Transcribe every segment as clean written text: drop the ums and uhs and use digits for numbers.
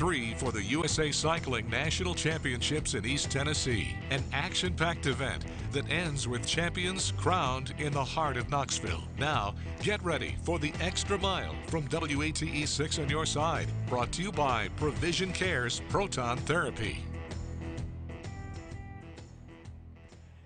3 for the USA Cycling National Championships in East Tennessee, an action-packed event that ends with champions crowned in the heart of Knoxville. Now, get ready for the extra mile from WATE 6 on your side, brought to you by Provision Care's Proton Therapy.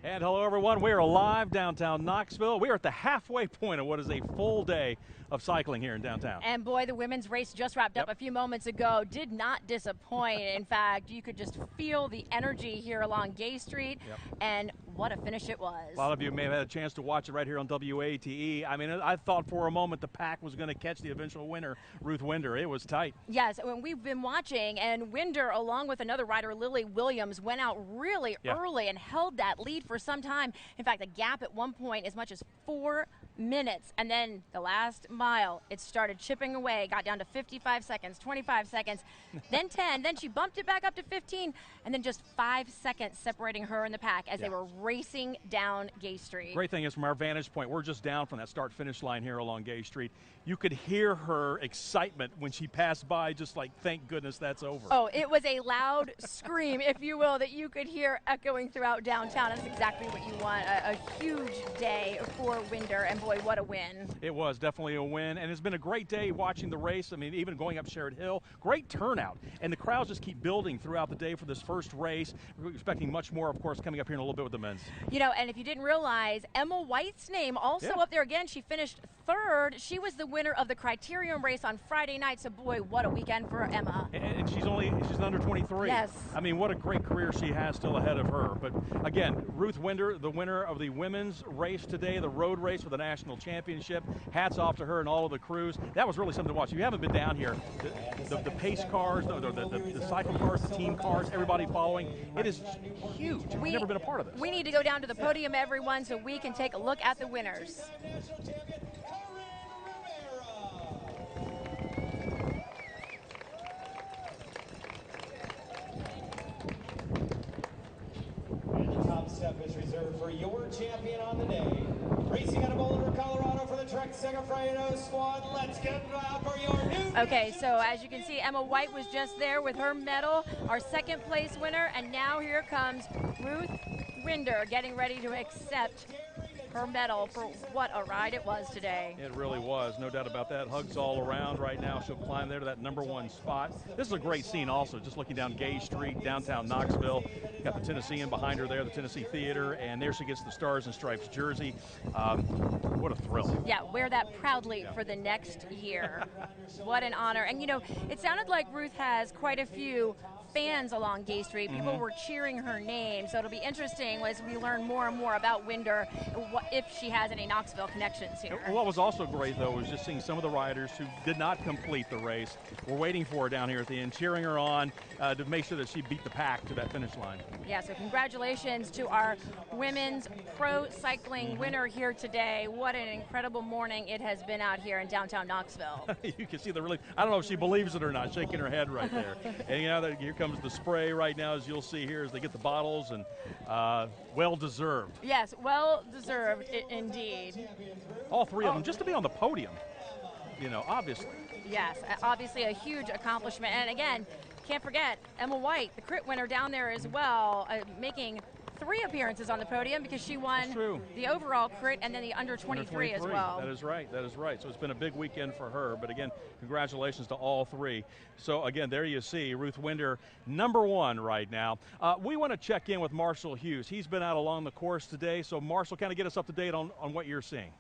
And hello everyone, we are live downtown Knoxville. We are at the halfway point of what is a full day of cycling here in downtown. And boy, the women's race just wrapped up a few moments ago. Did not disappoint. In fact, you could just feel the energy here along Gay Street, and what a finish it was. A lot of you may have had a chance to watch it right here on WATE. I mean, I thought for a moment the pack was going to catch the eventual winner, Ruth Winder. It was tight. Yes, when we've been watching, and Winder, along with another rider, Lily Williams, went out really early and held that lead for some time. In fact, the gap at one point as much as 4 minutes, and then the last mile it started chipping away, got down to 55 seconds, 25 seconds, then 10, then she bumped it back up to 15, and then just 5 seconds separating her and the pack as they were racing down Gay Street. Great thing is, from our vantage point, we're just down from that start finish line here along Gay Street. You could hear her excitement when she passed by, just like, thank goodness that's over. Oh, it was a loud scream, if you will, that you could hear echoing throughout downtown. That's exactly what you want, a huge day for Winder, and boy, what a win. It was definitely a win, and it's been a great day watching the race. I mean, even going up Sherrod Hill, great turnout, and the crowds just keep building throughout the day for this first race. We're expecting much more, of course, coming up here in a little bit with the men's. You know, and if you didn't realize, Emma White's name also up there again. She finished third. She was the winner of the Criterium race on Friday night, so boy, what a weekend for Emma. And she's under 23. Yes. I mean, what a great career she has still ahead of her. But again, Ruth Winder, the winner of the women's race today, the road race for the national championship. Hats off to her and all of the crews. That was really something to watch. If you haven't been down here, the pace cars, the cycle cars, the team cars, everybody following, it is huge. We've never been a part of this. We need to go down to the podium, everyone, so we can take a look at the winners. Step is reserved for your champion on the day. Racing out of Boulder, Colorado for the Trek Segafredo squad. Let's get out for your new. Okay, so as you can see, Emma White was just there with her medal, our second place winner, and now here comes Ruth Winder getting ready to accept her medal for what a ride it was today. It really was, no doubt about that. Hugs all around right now. She'll climb there to that #1 spot. This is a great scene also, just looking down Gay Street, downtown Knoxville. Got the Tennessean behind her there, the Tennessee Theater, and there she gets the Stars and Stripes jersey. What a thrill. Yeah, wear that proudly for the next year. What an honor. And you know, it sounded like Ruth has quite a few fans along Gay Street. People were cheering her name, so it'll be interesting as we learn more and more about Winder, if she has any Knoxville connections here. What was also great, though, was just seeing some of the riders who did not complete the race were waiting for her down here at the end, cheering her on to make sure that she beat the pack to that finish line. Yeah, so congratulations to our women's pro cycling winner here today. What an incredible morning it has been out here in downtown Knoxville. You can see the relief. I don't know if she believes it or not, shaking her head right there. And you know, here comes the spray right now, as you'll see here, as they get the bottles, and well-deserved. Yes, well-deserved indeed. All three of them, just to be on the podium, you know, obviously. Yes, obviously a huge accomplishment. And again, can't forget Emma White, the crit winner down there as well, making 3 appearances on the podium because she won the overall crit and then the under 23 as well. That is right, that is right. So it's been a big weekend for her, but again, congratulations to all 3. So again, there you see Ruth Winder, #1 right now. We want to check in with Marshall Hughes. He's been out along the course today, so Marshall, kind of get us up to date on what you're seeing.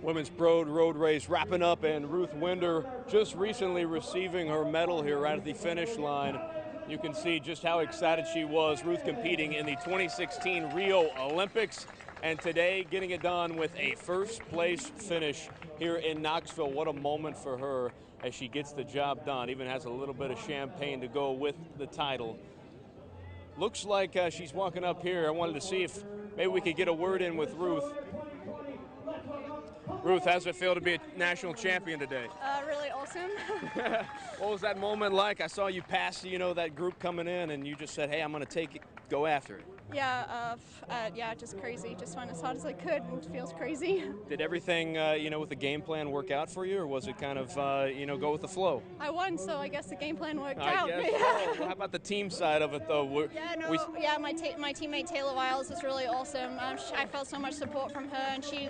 Women's road race wrapping up, and Ruth Winder just recently receiving her medal here right at the finish line. You can see just how excited she was. Ruth competing in the 2016 Rio Olympics, and today getting it done with a first place finish here in Knoxville. What a moment for her as she gets the job done. Even has a little bit of champagne to go with the title. Looks like she's walking up here. I wanted to see if maybe we could get a word in with Ruth. Ruth, how's it feel to be a national champion today? Really awesome. What was that moment like? I saw you pass, you know, that group coming in, and you just said, hey, I'm going to take it, go after it. Yeah, just crazy. Just went as hot as I could and it feels crazy. Did everything, with the game plan work out for you, or was it kind of, go with the flow? I won, so I guess the game plan worked I out. guess so. How about the team side of it, though? My teammate Taylor Wiles was really awesome. I felt so much support from her, and she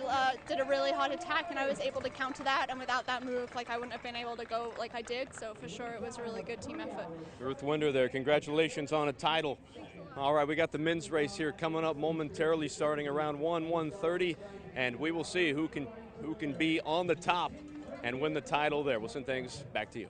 did a really hard attack, and I was able to counter that. And without that move, I wouldn't have been able to go like I did. So for sure, it was a really good team effort. Ruth Winder there. Congratulations on a title. All right, we got the men's race here coming up momentarily, starting around 1:30, and we will see who can be on the top and win the title there. We'll send things back to you.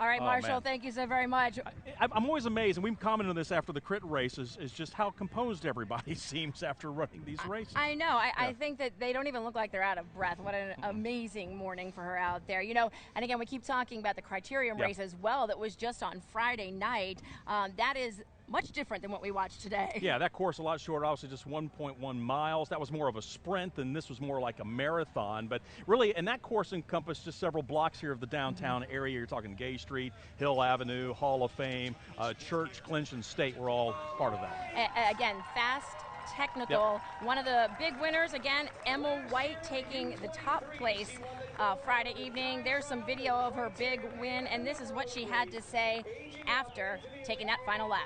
All right, Marshall, thank you so very much. I'm always amazed, and we've commented on this after the crit races, is just how composed everybody seems after running these races. I know. I think that they don't even look like they're out of breath. What an amazing morning for her out there. And again, we keep talking about the criterium race as well that was just on Friday night. That is much different than what we watched today. Yeah, that course a lot shorter, obviously just 1.1 miles. That was more of a sprint, and this was more like a marathon. But really, and that course encompassed just several blocks here of the downtown area. You're talking Gay Street, Hill Avenue, Hall of Fame, Church, Clinch, and State were all part of that. Again, fast, technical. Yep. One of the big winners, again, Emma White taking the top place Friday evening. There's some video of her big win, and this is what she had to say after taking that final lap.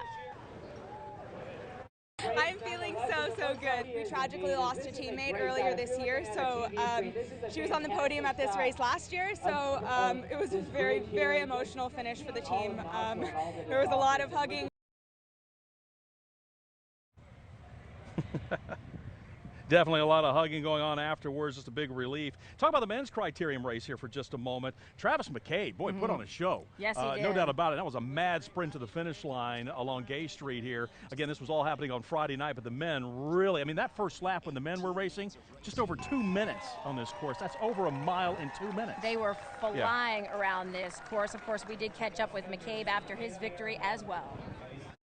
I'm feeling so good. We tragically lost a teammate earlier this year, so she was on the podium at this race last year, so it was a very, very emotional finish for the team. There was a lot of hugging. Definitely a lot of hugging going on afterwards, just a big relief. Talk about the men's criterium race here for just a moment. Travis McCabe, boy, put on a show. Yes, he did. No doubt about it. That was a mad sprint to the finish line along Gay Street here. Again, this was all happening on Friday night, but the men really, that first lap when the men were racing, just over 2 minutes on this course. That's over a mile in 2 minutes. They were flying around this course. Of course, we did catch up with McCabe after his victory as well.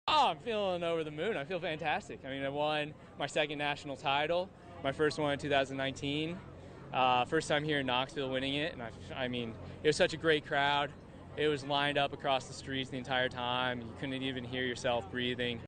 Oh, I'm feeling over the moon. I feel fantastic. I won my second national title, my first one in 2019. First time here in Knoxville winning it. And it was such a great crowd. It was lined up across the streets the entire time. You couldn't even hear yourself breathing.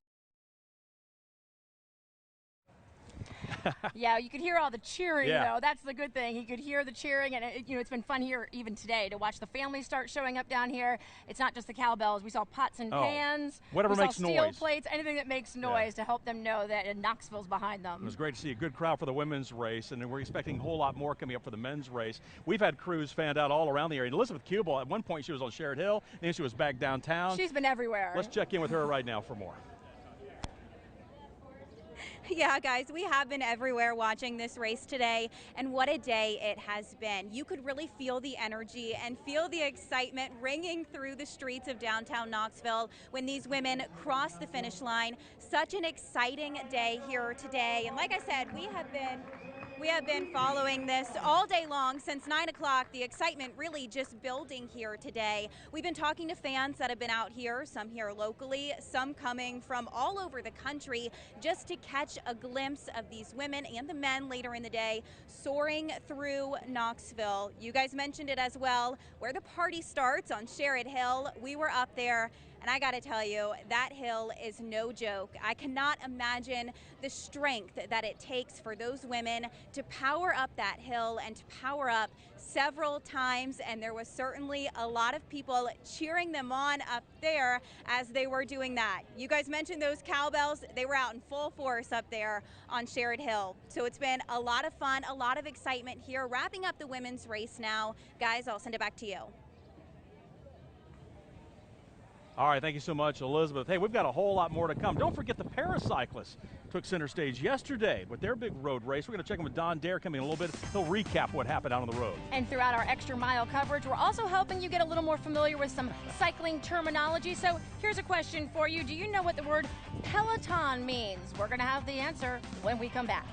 Yeah, you could hear all the cheering, though. That's the good thing. You could hear the cheering, and it's been fun here even today to watch the families start showing up down here. It's not just the cowbells. We saw pots and pans. Whatever makes noise. Steel plates, anything that makes noise to help them know that Knoxville's behind them. It was great to see a good crowd for the women's race, and we're expecting a whole lot more coming up for the men's race. We've had crews fanned out all around the area. Elizabeth Kubel, at one point she was on Sherrod Hill, then she was back downtown. She's been everywhere. Let's check in with her right now for more. Yeah, guys, we have been everywhere watching this race today, and what a day it has been. You could really feel the energy and feel the excitement ringing through the streets of downtown Knoxville when these women cross the finish line. Such an exciting day here today, and like I said, we have been following this all day long since 9 o'clock. The excitement really just building here today. We've been talking to fans that have been out here, some here locally, some coming from all over the country, just to catch a glimpse of these women and the men later in the day soaring through Knoxville. You guys mentioned it as well, where the party starts on Sherrod Hill. We were up there, and I gotta tell you, that hill is no joke. I cannot imagine the strength that it takes for those women to power up that hill and to power up several times, and there was certainly a lot of people cheering them on up there as they were doing that. You guys mentioned those cowbells. They were out in full force up there on Sherrod Hill. So it's been a lot of fun, a lot of excitement here. Wrapping up the women's race now. Guys, I'll send it back to you. All right, thank you so much, Elizabeth. Hey, we've got a whole lot more to come. Don't forget the paracyclists took center stage yesterday with their big road race. We're going to check in with Don Dare coming in a little bit. He'll recap what happened out on the road. And throughout our extra mile coverage, we're also helping you get a little more familiar with some cycling terminology. So here's a question for you. Do you know what the word peloton means? We're going to have the answer when we come back.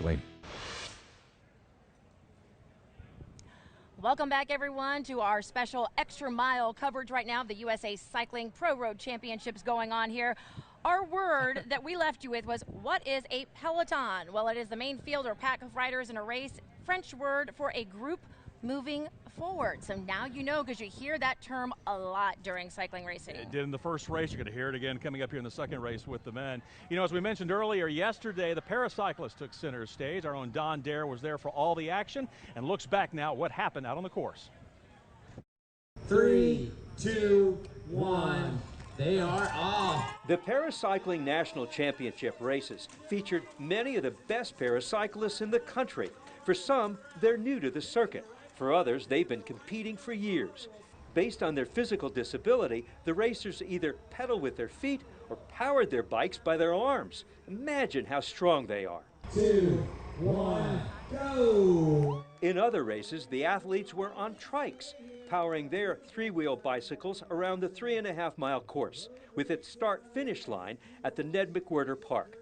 WATE. Welcome back, everyone, to our special extra mile coverage right now of the USA Cycling Pro Road Championships going on here. Our word that we left you with was, what is a peloton? Well, it is the main field or pack of riders in a race, French word for a group moving forward. So now you know, because you hear that term a lot during cycling racing. It did in the first race. You're going to hear it again coming up here in the second race with the men. You know, as we mentioned earlier, yesterday the paracyclists took center stage. Our own Don Dare was there for all the action and looks back now at what happened out on the course. 3, 2, 1. They are off. The Paracycling National Championship races featured many of the best paracyclists in the country. For some, they're new to the circuit. For others, they've been competing for years. Based on their physical disability, the racers either pedal with their feet or powered their bikes by their arms. Imagine how strong they are. 2, 1, go! In other races, the athletes were on trikes, powering their three-wheel bicycles around the 3.5-mile course, with its start-finish line at the Ned McWhirter Park.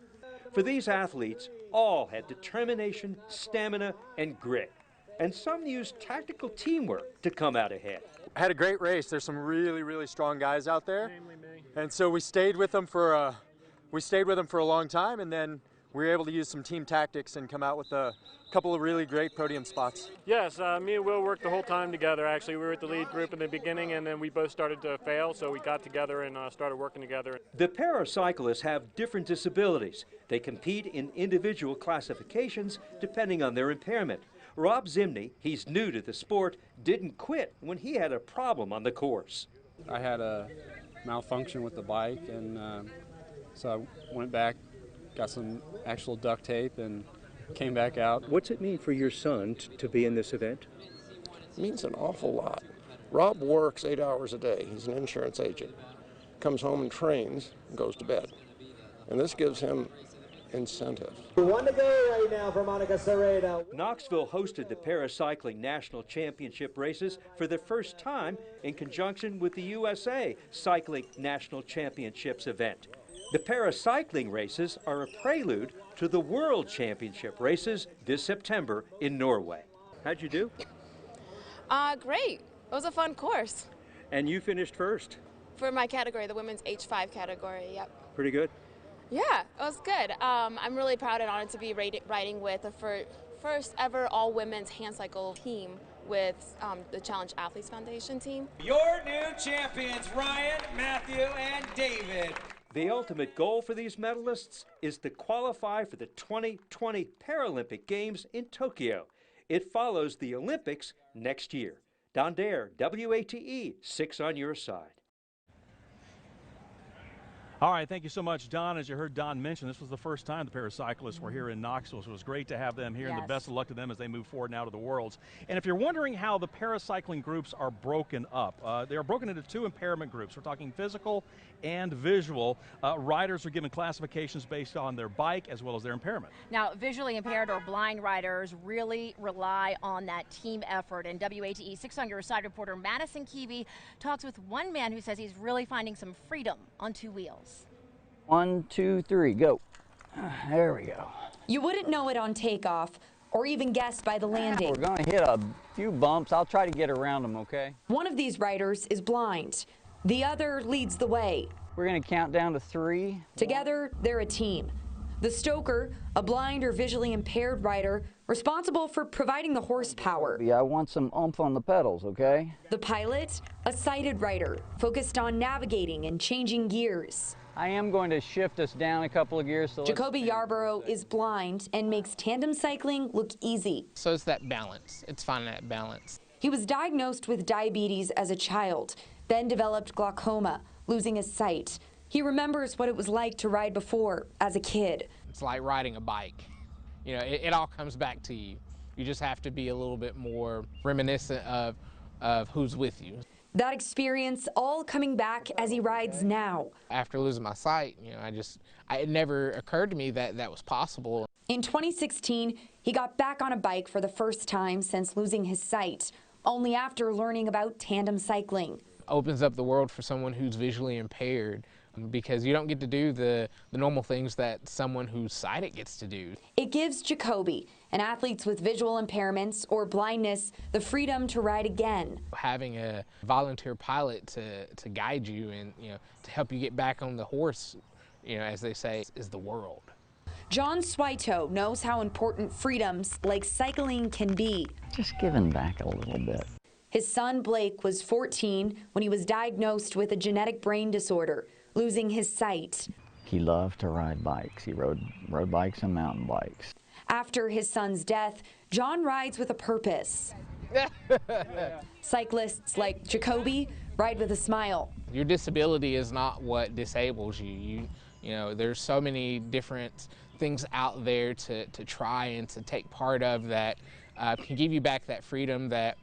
For these athletes, all had determination, stamina, and grit. And some used tactical teamwork to come out ahead. I had a great race. There's some really strong guys out there. And so we stayed with them for a long time, and then we were able to use some team tactics and come out with a couple of really great podium spots. Yes, me and Will worked the whole time together. Actually, we were at the lead group in the beginning, and then we both started to fail, so we got together and started working together. The paracyclists have different disabilities. They compete in individual classifications depending on their impairment. Rob Zimney, he's new to the sport, didn't quit when he had a problem on the course. I had a malfunction with the bike, and so I went back, got some actual duct tape, and came back out. What's it mean for your son to be in this event? It means an awful lot. Rob works 8 hours a day. He's an insurance agent. Comes home and trains and goes to bed. And this gives him incentive. 1 to go right now for Monica Serrano. Knoxville hosted the Paracycling National Championship races for the first time in conjunction with the USA Cycling National Championships event. The paracycling races are a prelude to the World Championship races this September in Norway. How'd you do? Great. It was a fun course. And you finished first? For my category, the women's H5 category, yep. Pretty good? Yeah, it was good. I'm really proud and honored to be riding with the first ever all-women's hand cycle team with the Challenge Athletes Foundation team. Your new champions, Ryan, Matthew, and David. The ultimate goal for these medalists is to qualify for the 2020 Paralympic Games in Tokyo. It follows the Olympics next year. Don Dare, WATE, 6 on your side. All right, thank you so much, Don. As you heard Don mention, this was the first time the paracyclists were here in Knoxville, so it was great to have them here, and the best of luck to them as they move forward now to the Worlds. And if you're wondering how the paracycling groups are broken up, they are broken into 2 impairment groups. We're talking physical and visual. Riders are given classifications based on their bike as well as their impairment. Now, visually impaired or blind riders really rely on that team effort, and WATE 6 on your side reporter Madison Keevy talks with one man who says he's really finding some freedom on 2 wheels. 1, 2, 3, go. There we go. You wouldn't know it on takeoff or even guess by the landing. We're going to hit a few bumps. I'll try to get around them, okay? One of these riders is blind. The other leads the way. We're going to count down to 3. Together, they're a team. The stoker, a blind or visually impaired rider, responsible for providing the horsepower. Yeah, I want some oomph on the pedals, okay? The pilot, a sighted rider, focused on navigating and changing gears. I am going to shift us down a couple of gears. So Jacoby Yarborough is blind and makes tandem cycling look easy. So it's that balance. It's finding that balance. He was diagnosed with diabetes as a child, then developed glaucoma, losing his sight. He remembers what it was like to ride before as a kid. It's like riding a bike. You know, it all comes back to you. You just have to be a little bit more reminiscent of who's with you. That experience all coming back as he rides now. After losing my sight, you know, it never occurred to me that that was possible. In 2016, he got back on a bike for the first time since losing his sight, only after learning about tandem cycling. Opens up the world for someone who's visually impaired because you don't get to do the normal things that someone who's sighted gets to do. It gives Jacoby and athletes with visual impairments or blindness the freedom to ride again. Having a volunteer pilot to guide you and to help you get back on the horse, as they say, is the world. John Swito knows how important freedoms like cycling can be. Just giving back a little bit. His son Blake was 14 when he was diagnosed with a genetic brain disorder, losing his sight. He loved to ride bikes. He rode bikes and mountain bikes. After his son's death, John rides with a purpose. Cyclists like Jacoby ride with a smile. Your disability is not what disables you. There's so many different things out there to try and to take part of that can give you back that freedom, that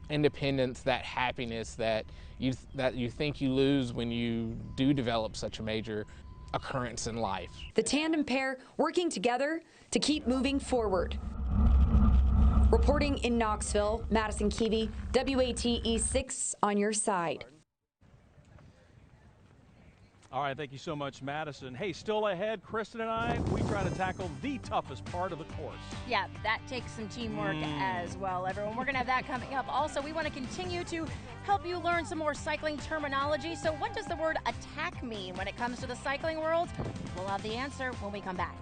independence, that happiness that you think you lose when you do develop such a major occurrence in life. The tandem pair working together to keep moving forward. Reporting in Knoxville, Madison Keevy, WATE 6 on your side. All right, thank you so much, Madison. Hey, still ahead, Kristen and I, we try to tackle the toughest part of the course. Yeah, that takes some teamwork as well, everyone. We're going to have that coming up. Also, we want to continue to help you learn some more cycling terminology. So what does the word attack mean when it comes to the cycling world? We'll have the answer when we come back.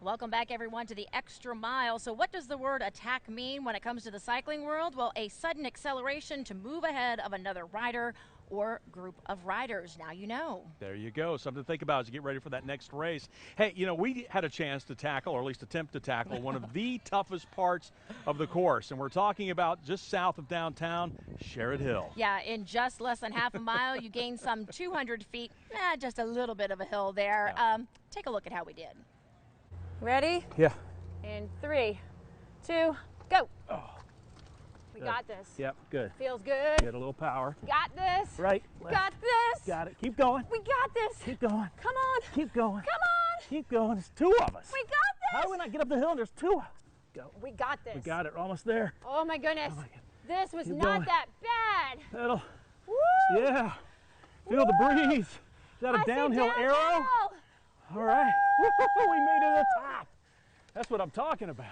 Welcome back, everyone, to the Extra Mile. So what does the word attack mean when it comes to the cycling world? Well, a sudden acceleration to move ahead of another rider or group of riders. Now you know. There you go. Something to think about as you get ready for that next race. Hey, we had a chance to tackle, or at least attempt to tackle, one of the toughest parts of the course. And we're talking about just south of downtown, Sherrod Hill. Yeah, in just less than half a mile, you gain some 200 feet. Just a little bit of a hill there. Yeah. Take a look at how we did. Ready? Yeah. In 3, 2, go. Oh, we good. got this. Yep, good. Feels good. Get a little power. Got this. Right. Got this. Got it. Keep going. We got this. Keep going. Come on. Keep going. Come on. Keep going. There's two of us. We got this. How do we not get up the hill and there's two of us? Go. We got this. We got it. We're almost there. Oh my goodness. Oh my this was Keep not going. that bad. That'll. Woo. Yeah. Feel the breeze. Is that a downhill arrow? All right. We made it to the top. That's what I'm talking about.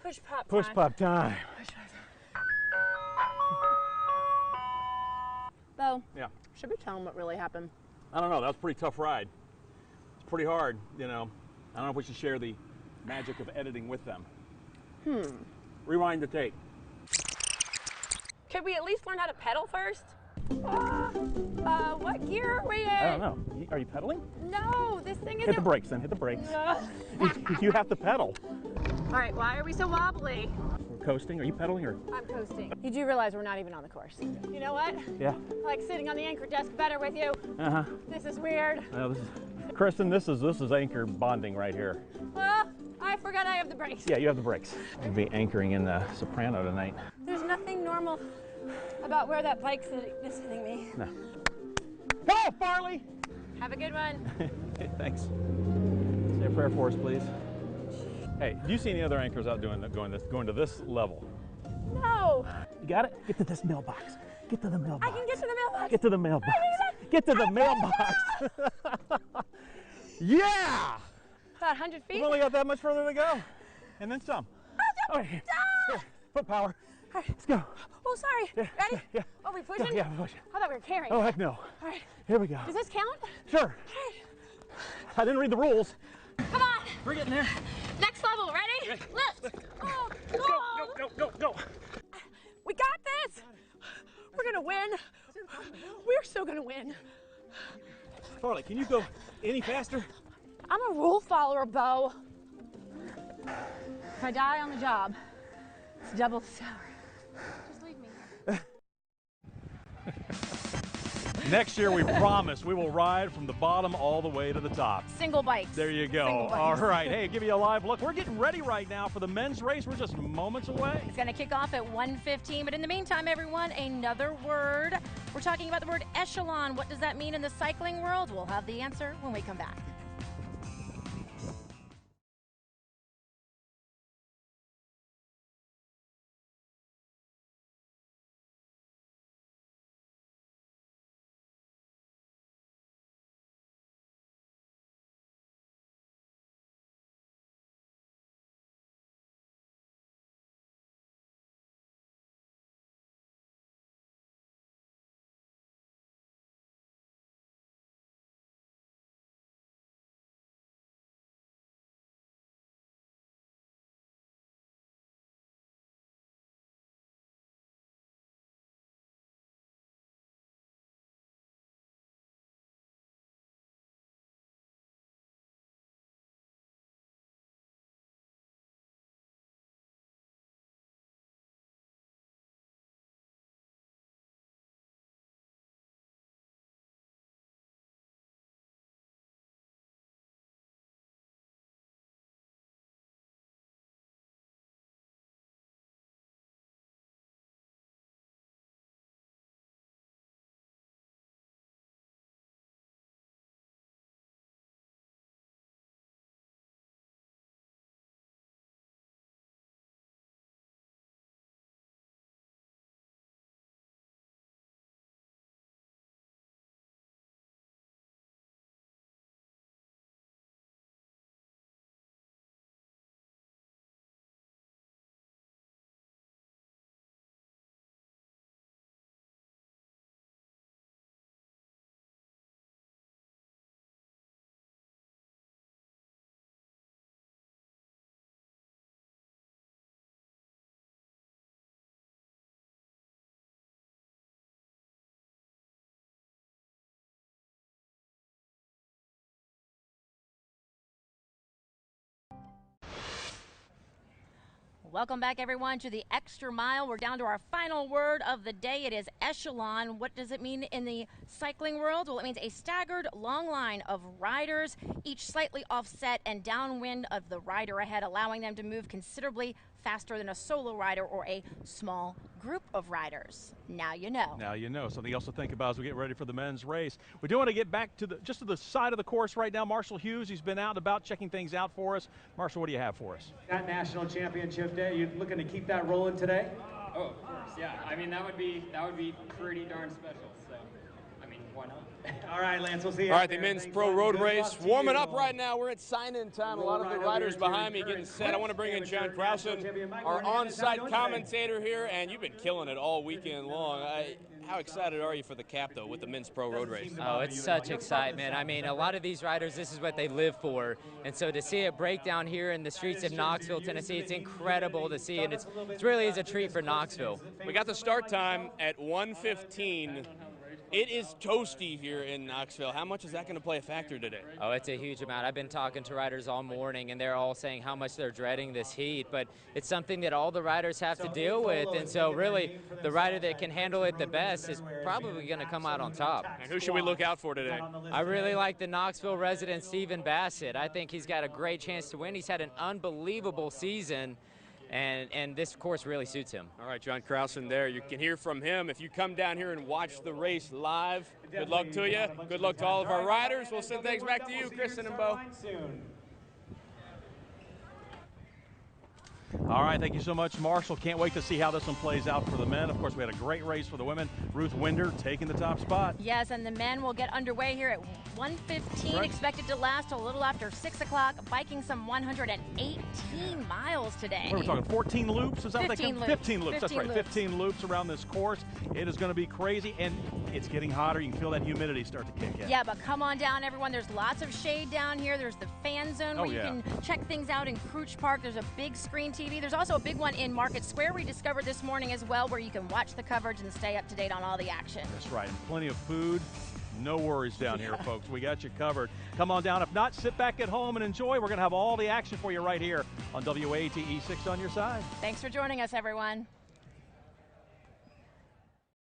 Push pop Push time. pop time. Bo, Yeah. should we tell them what really happened? I don't know. That was a pretty tough ride. It's pretty hard, I don't know if we should share the magic of editing with them. Rewind the tape. Could we at least learn how to pedal first? What gear are we in? I don't know. Are you pedaling? No, this thing isn't. Hit the brakes then, hit the brakes. No. You have to pedal. All right, why are we so wobbly? We're coasting. Are you pedaling or? I'm coasting. You do realize we're not even on the course. You know what? Yeah. I like sitting on the anchor desk better with you. Uh-huh. This is weird. No, Kristen, this is anchor bonding right here. I forgot I have the brakes. Yeah, you have the brakes. We'll be anchoring in the Soprano tonight. There's nothing normal about where that bike's visiting me. No. Whoa, Farley! Have a good one. Okay, thanks. Say a prayer for us, please. Hey, do you see any other anchors out going to this level? No. You got it? Get to this mailbox. Get to the mailbox. I can get to the mailbox. Get to the mailbox. Get to the mailbox. Yeah! About 100 feet. We've only got that much further to go. And then some. Okay. Here, foot power. All right. Let's go. Oh, sorry. Yeah, Ready? Yeah. Oh, we pushing? Yeah, we're pushing. I thought we were carrying. Oh, heck no. All right. Here we go. Does this count? Sure. All right. I didn't read the rules. Come on. We're getting there. Next level. Ready? Lift. Oh, Go. We got this. We're going to win. We're still going to win. Farley, can you go any faster? I'm a rule follower, Bo. If I die on the job, it's double the salary. Just leave me here. Next year, we promise we will ride from the bottom all the way to the top. Single bikes. There you go. Single bikes. All right. Hey, give you a live look. We're getting ready right now for the men's race. We're just moments away. It's going to kick off at 1:15. But in the meantime, everyone, another word. We're talking about the word echelon. What does that mean in the cycling world? We'll have the answer when we come back. Welcome back, everyone, to the Extra Mile. We're down to our final word of the day. It is echelon. What does it mean in the cycling world? Well, it means a staggered long line of riders, each slightly offset and downwind of the rider ahead, allowing them to move considerably faster than a solo rider or a small group of riders. Now you know. Now you know. Something else to think about as we get ready for the men's race. We do want to get back to just to the side of the course right now. Marshall Hughes, he's been out and about checking things out for us. Marshall, what do you have for us? That national championship day, you looking to keep that rolling today? Oh, of course, yeah. I mean, that would be pretty darn special. So, I mean, why not? All right, Lance, we'll see you. All right, the men's pro road race warming up right now. We're at sign-in time. A lot of the riders behind me getting set. I want to bring in John Krausen, our on-site commentator here, and you've been killing it all weekend long. how excited are you for the cap, though, with the men's pro road race? Oh, it's such excitement. I mean, a lot of these riders, this is what they live for. And so to see it break down here in the streets of Knoxville, Tennessee, it's incredible to see, and it really is a treat for Knoxville. We got the start time at 1:15. It is toasty here in Knoxville. How much is that going to play a factor today? Oh, it's a huge amount. I've been talking to riders all morning, and they're all saying how much they're dreading this heat, but it's something that all the riders have to deal with, and so really the rider that can handle it the best is probably going to come out on top. And who should we look out for today? I really like the Knoxville resident, Stephen Bassett. I think he's got a great chance to win. He's had an unbelievable season. And this course really suits him. All right, John Krausen there. You can hear from him if you come down here and watch the race live. Good luck to you. Good luck to all of our riders. We'll send things back to you, Kristen and Bo. All right, thank you so much, Marshall. Can't wait to see how this one plays out for the men. Of course, we had a great race for the women. Ruth Winder taking the top spot. Yes, and the men will get underway here at 1:15, right. expected to last a little after 6 o'clock, biking some 118 miles today. What are we talking, 14 loops? Is that 15 what they loops. 15 loops, that's right. 15 loops around this course. It is going to be crazy, and it's getting hotter. You can feel that humidity start to kick in. Yeah, but come on down, everyone. There's lots of shade down here. There's the fan zone where you can check things out in Crouch Park. There's a big screen TV. There's also a big one in Market Square we discovered this morning as well, where you can watch the coverage and stay up to date on all the action. That's right, and plenty of food. No worries down here, folks. We got you covered. Come on down. If not, sit back at home and enjoy. We're going to have all the action for you right here on WATE 6 on your side. Thanks for joining us, everyone.